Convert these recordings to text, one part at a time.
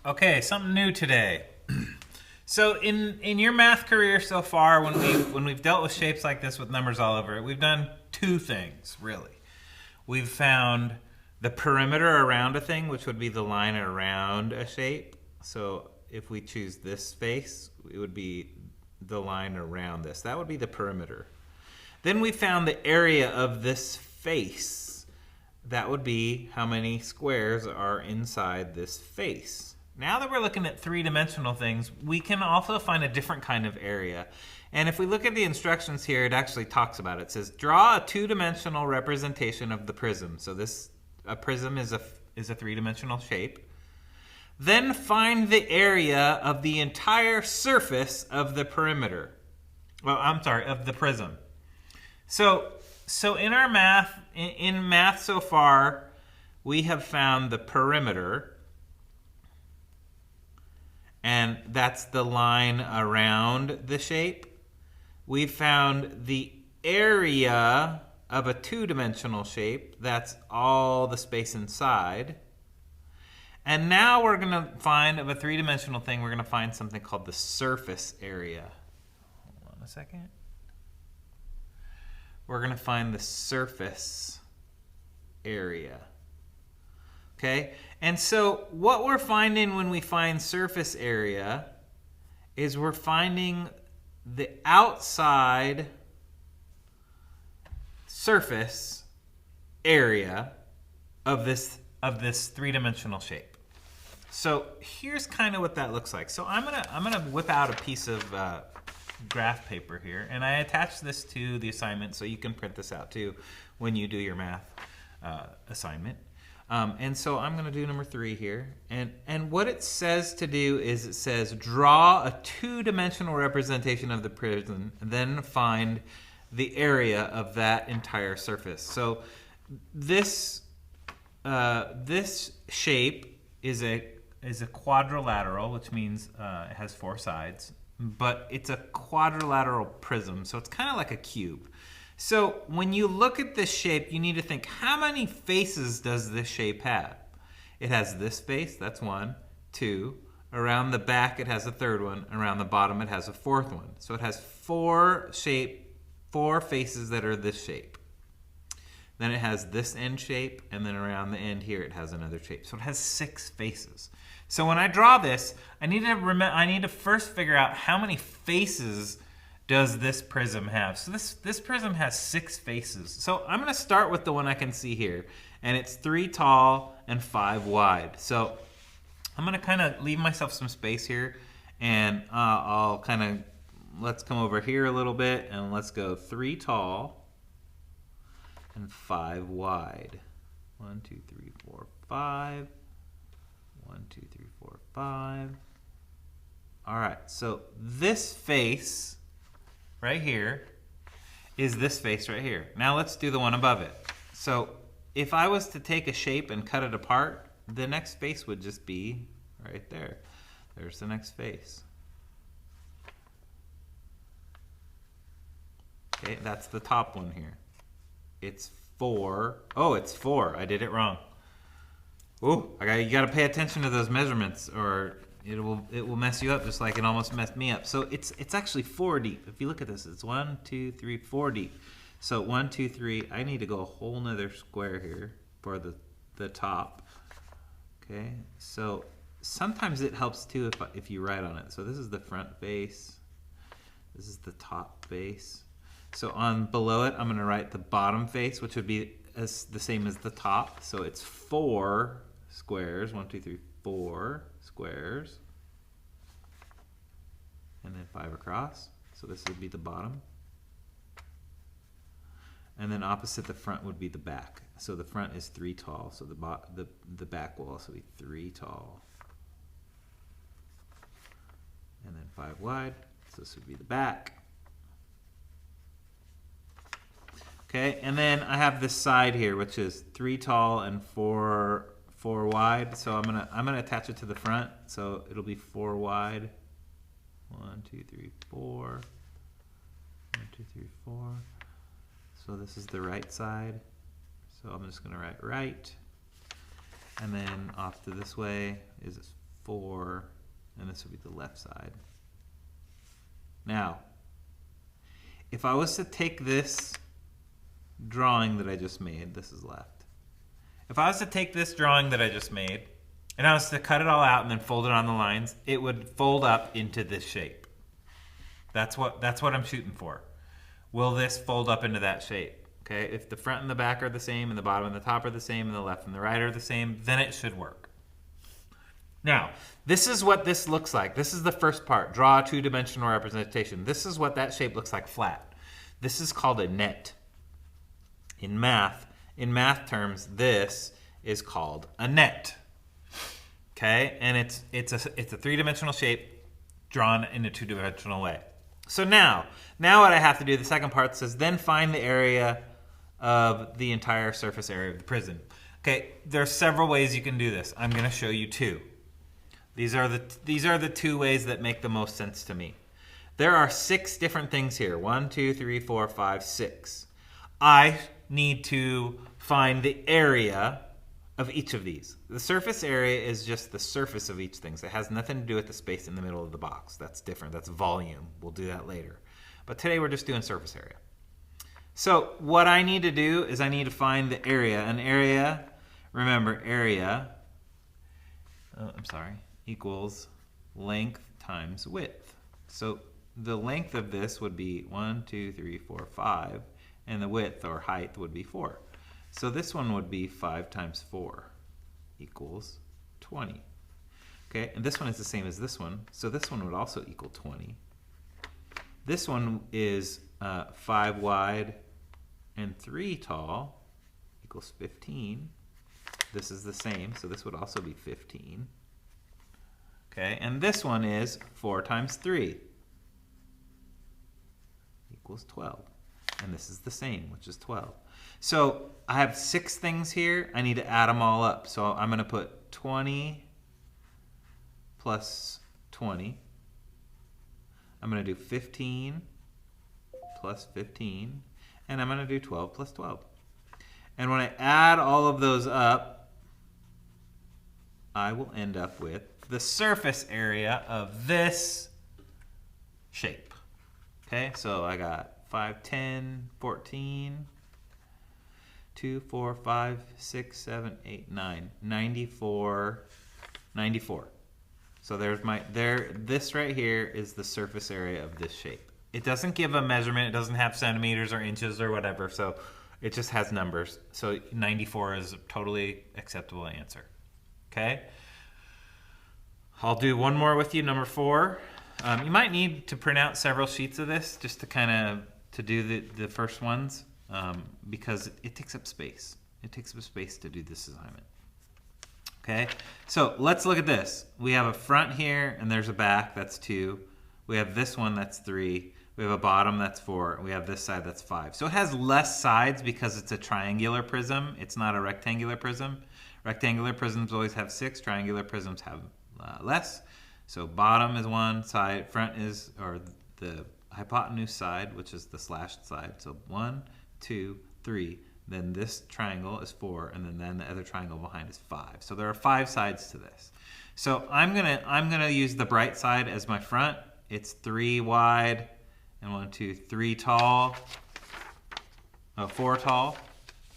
Okay, something new today. So in your math career so far, when we've dealt with shapes like this with numbers all over it, we've done two things really. We've found the perimeter around a thing, which would be the line around a shape. So if we choose this face, it would be the line around this. That would be the perimeter. Then we found the area of this face. That would be how many squares are inside this face. Now that we're looking at three-dimensional things, we can also find a different kind of area. And if we look at the instructions here, it actually talks about it. It says, draw a two-dimensional representation of the prism. So a prism is a three-dimensional shape. Then find the area of the entire surface of the perimeter. Well, I'm sorry, of the prism. So in our math, in math so far, we have found the perimeter, and that's the line around the shape. We found the area of a two-dimensional shape, that's all the space inside. And now we're going to find, of a three-dimensional thing, we're going to find something called the surface area. Hold on a second. We're going to find the surface area. Okay? And so what we're finding when we find surface area is we're finding the outside surface area of this three-dimensional shape. So here's kind of what that looks like. So I'm gonna whip out a piece of graph paper here, and I attach this to the assignment so you can print this out too when you do your math assignment. And so I'm going to do number 3 here. And what it says to do is it says draw a two-dimensional representation of the prism, and then find the area of that entire surface. So this shape is a quadrilateral, which means it has 4 sides, but it's a quadrilateral prism, so it's kind of like a cube. So when you look at this shape, you need to think, how many faces does this shape have? It has this face, that's 1, 2. Around the back, it has a 3rd one. Around the bottom, it has a 4th one. So it has 4 faces that are this shape. Then it has this end shape, and then around the end here, it has another shape. So it has 6 faces. So when I draw this, I need to first figure out how many faces does this prism have. So this prism has 6 faces. So I'm going to start with the one I can see here, and it's 3 tall and 5 wide. So I'm going to kind of leave myself some space here, and I'll kind of, let's come over here a little bit, and let's go 3 tall and 5 wide. 1, 2, 3, 4, 5. 1, 2, 3, 4, 5. All right, so this face right here is this face right here. Now let's do the one above it. So if I was to take a shape and cut it apart, the next face would just be right there. There's the next face. Okay, that's the top one here. It's 4. Oh, it's 4. I did it wrong. Ooh, you got to pay attention to those measurements, or it will mess you up, just like it almost messed me up. So it's actually 4 deep. If you look at this, it's 1, 2, 3, 4 deep. So 1, 2, 3. I need to go a whole nother square here for the top. Okay. So sometimes it helps too if you write on it. So this is the front face. This is the top face. So on below it, I'm going to write the bottom face, which would be the same as the top. So it's 4 squares. 1, 2, 3, 4 squares. And then 5 across. So this would be the bottom. And then opposite the front would be the back. So the front is 3 tall. So the back will also be 3 tall. And then 5 wide. So this would be the back. Okay, and then I have this side here, which is 3 tall and 4 wide. So I'm gonna attach it to the front. So it'll be 4 wide. 1, 2, 3, 4. 1, 2, 3, 4. So this is the right side. So I'm just gonna write right. And then off to this way is 4, and this would be the left side. Now, if I was to take this drawing that I just made, this is left. If I was to take this drawing that I just made, and I was to cut it all out and then fold it on the lines, it would fold up into this shape. That's what I'm shooting for. Will this fold up into that shape? Okay, if the front and the back are the same, and the bottom and the top are the same, and the left and the right are the same, then it should work. Now, this is what this looks like. This is the first part, draw a two-dimensional representation. This is what that shape looks like flat. This is called a net. In math terms, this is called a net. Okay, and it's a three-dimensional shape drawn in a two-dimensional way. So now what I have to do, the second part says, then find the area of the entire surface area of the prism. Okay, there are several ways you can do this. I'm going to show you two. These are the two ways that make the most sense to me. There are 6 different things here. 1, 2, 3, 4, 5, 6. I need to find the area of each of these. The surface area is just the surface of each thing. So it has nothing to do with the space in the middle of the box. That's different. That's volume. We'll do that later. But today we're just doing surface area. So what I need to do is I need to find the area. An area, remember area, equals length times width. So the length of this would be 1, 2, 3, 4, 5, and the width or height would be 4. So this one would be 5 times 4 equals 20. Okay, and this one is the same as this one, so this one would also equal 20. This one is 5 wide and 3 tall equals 15. This is the same, so this would also be 15. Okay, and this one is 4 times 3 equals 12. And this is the same, which is 12. So I have 6 things here. I need to add them all up. So I'm going to put 20 plus 20. I'm going to do 15 plus 15. And I'm going to do 12 plus 12. And when I add all of those up, I will end up with the surface area of this shape. Okay, so I got 5, 10, 14, 2, 4, 5, 6, 7, 8, 9, 94. So this right here is the surface area of this shape. It doesn't give a measurement, it doesn't have centimeters or inches or whatever, so it just has numbers. So 94 is a totally acceptable answer. Okay? I'll do one more with you, number 4. You might need to print out several sheets of this just to kind of to do the first ones because it takes up space. It takes up space to do this assignment. Okay, so let's look at this. We have a front here and there's a back, that's 2. We have this one, that's 3. We have a bottom, that's 4. We have this side, that's 5. So it has less sides because it's a triangular prism. It's not a rectangular prism. Rectangular prisms always have 6. Triangular prisms have less. So bottom is 1 side, front is, or the hypotenuse side, which is the slashed side. So 1, 2, 3. Then this triangle is 4, and then the other triangle behind is 5. So there are 5 sides to this. So I'm gonna use the bright side as my front. It's 3 wide and 1, 2, 3 tall. 4 tall.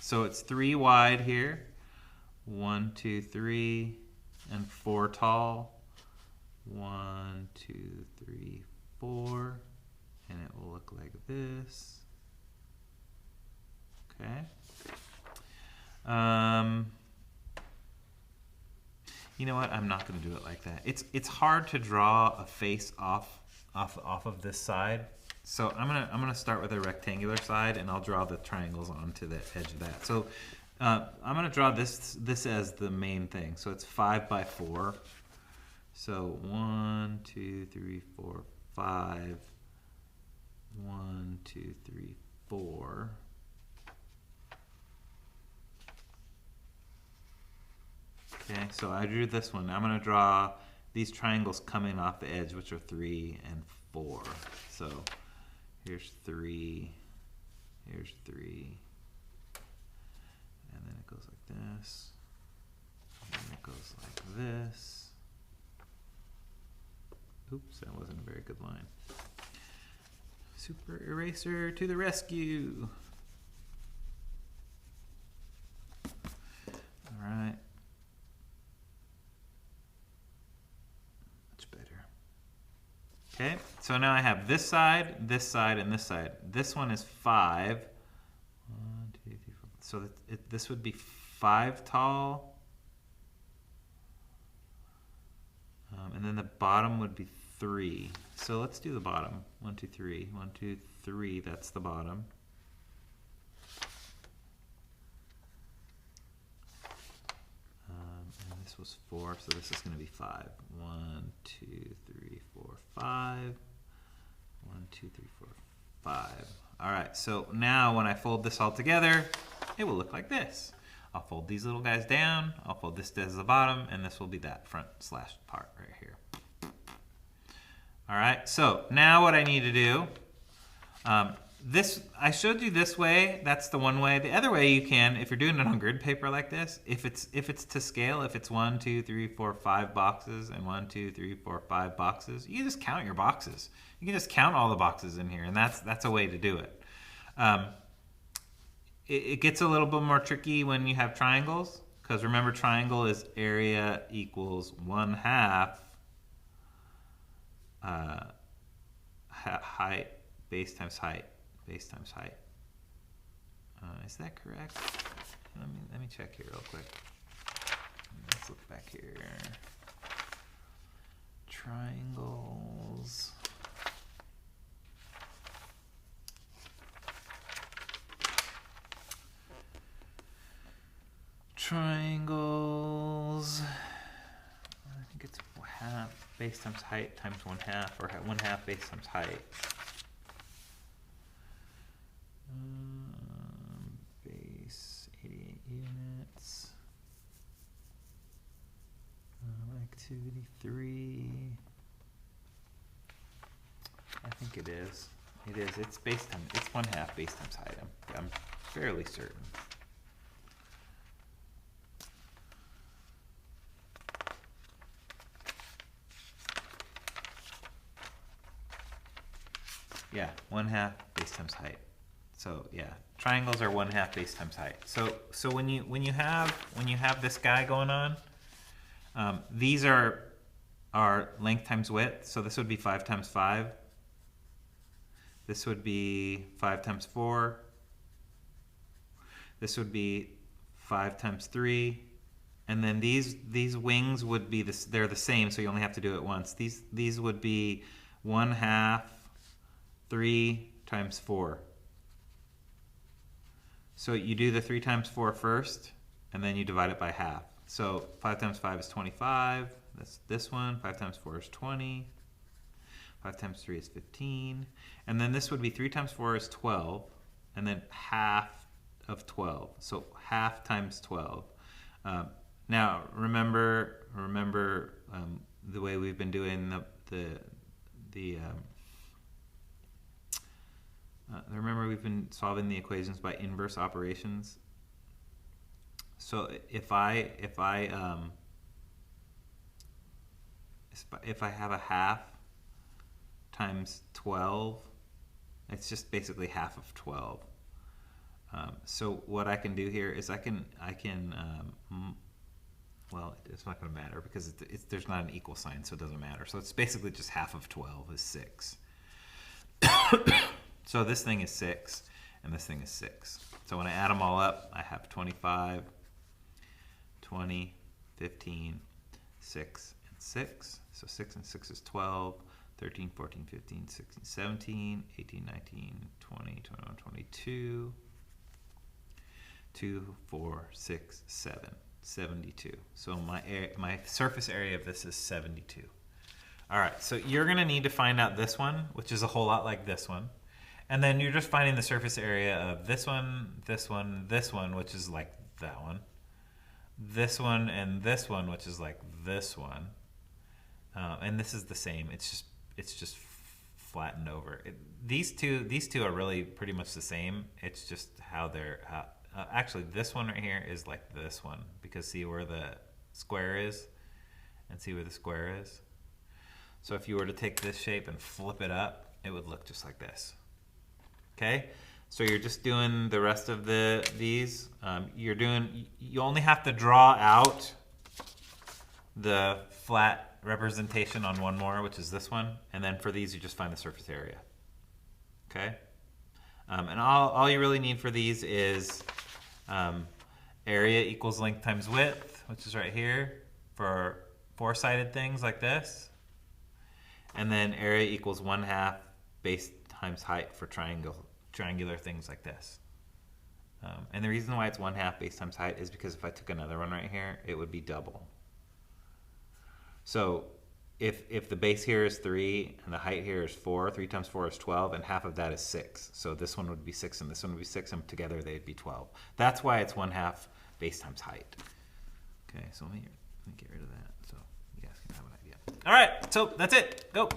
So it's 3 wide here. 1, 2, 3, and 4 tall. 1, 2, 3, 4, and it will look like this. Okay. You know what? I'm not going to do it like that. It's hard to draw a face off of this side. So I'm gonna start with a rectangular side, and I'll draw the triangles onto the edge of that. So I'm gonna draw this as the main thing. So it's 5 by 4. So 1, 2, 3, 4, 5. 1, 2, 3, 4. Okay, so I drew this one. I'm going to draw these triangles coming off the edge, which are 3 and 4. So here's 3, here's 3, and then it goes like this, and then it goes like this, Oops, that wasn't a very good line. Super Eraser to the rescue. All right. Much better. Okay, so now I have this side, and this side. This one is 5. 1, 2, 3, 4. So this would be 5 tall. And then the bottom would be 3. So let's do the bottom. 1, 2, 3. 1, 2, 3. That's the bottom. And this was 4, so this is going to be 5. 1, 2, 3, 4, 5. 1, 2, 3, 4, 5. All right. So now when I fold this all together, it will look like this. I'll fold these little guys down, I'll fold this as the bottom, and this will be that front slash part right here. All right, so now what I need to do, I showed you this way, that's the one way. The other way you can, if you're doing it on grid paper like this, if it's to scale, if it's 1, 2, 3, 4, 5 boxes, and 1, 2, 3, 4, 5 boxes, you just count your boxes. You can just count all the boxes in here, and that's a way to do it. It gets a little bit more tricky when you have triangles, because remember, triangle is area equals 1/2 height, base times height, base times height. Is that correct? Let me check here real quick. Let's look back here. Triangles. Triangles, I think it's 1/2 base times height times 1/2, or 1/2 base times height. Base 88 units. Activity 3. I think it is. It is. It's base times. It's 1/2 base times height. I'm fairly certain. Yeah, 1/2 base times height. So yeah, triangles are 1/2 base times height. So when you have this guy going on, these are length times width. So this would be 5 times 5. This would be 5 times 4. This would be 5 times 3. And then these wings would be this. They're the same, so you only have to do it once. These would be 1/2. 3 times 4. So you do the 3 times 4 first, and then you divide it by half. So 5 times 5 is 25. That's this one. 5 times 4 is 20. 5 times 3 is 15. And then this would be 3 times 4 is 12, and then half of 12. So half times 12. Now remember the way we've been doing remember we've been solving the equations by inverse operations. So if I have a half times 12, it's just basically half of 12. So what I can do here is I can well, it's not going to matter because there's not an equal sign, so it doesn't matter. So it's basically just half of 12 is 6. So this thing is 6, and this thing is 6. So when I add them all up, I have 25, 20, 15, 6, and 6. So 6 and 6 is 12, 13, 14, 15, 16, 17, 18, 19, 20, 21, 22, 2, 4, 6, 7, 72. So my surface area of this is 72. All right, so you're going to need to find out this one, which is a whole lot like this one. And then you're just finding the surface area of this one, this one, this one, which is like that one. This one and this one, which is like this one. And this is the same. It's just flattened over. These two are really pretty much the same. It's just how they're... actually, this one right here is like this one. Because see where the square is? And see where the square is? So if you were to take this shape and flip it up, it would look just like this. Okay? So you're just doing the rest of these. You only have to draw out the flat representation on one more, which is this one. And then for these, you just find the surface area. Okay? And all you really need for these is area equals length times width, which is right here for four-sided things like this. And then area equals 1/2 base times height for triangular things like this. And the reason why it's 1/2 base times height is because if I took another one right here, it would be double. So if the base here is 3 and the height here is 4, 3 times 4 is 12, and half of that is 6. So this one would be 6 and this one would be 6, and together they'd be 12. That's why it's 1/2 base times height. Okay, so let me get rid of that so you guys can have an idea. All right, so that's it. Go.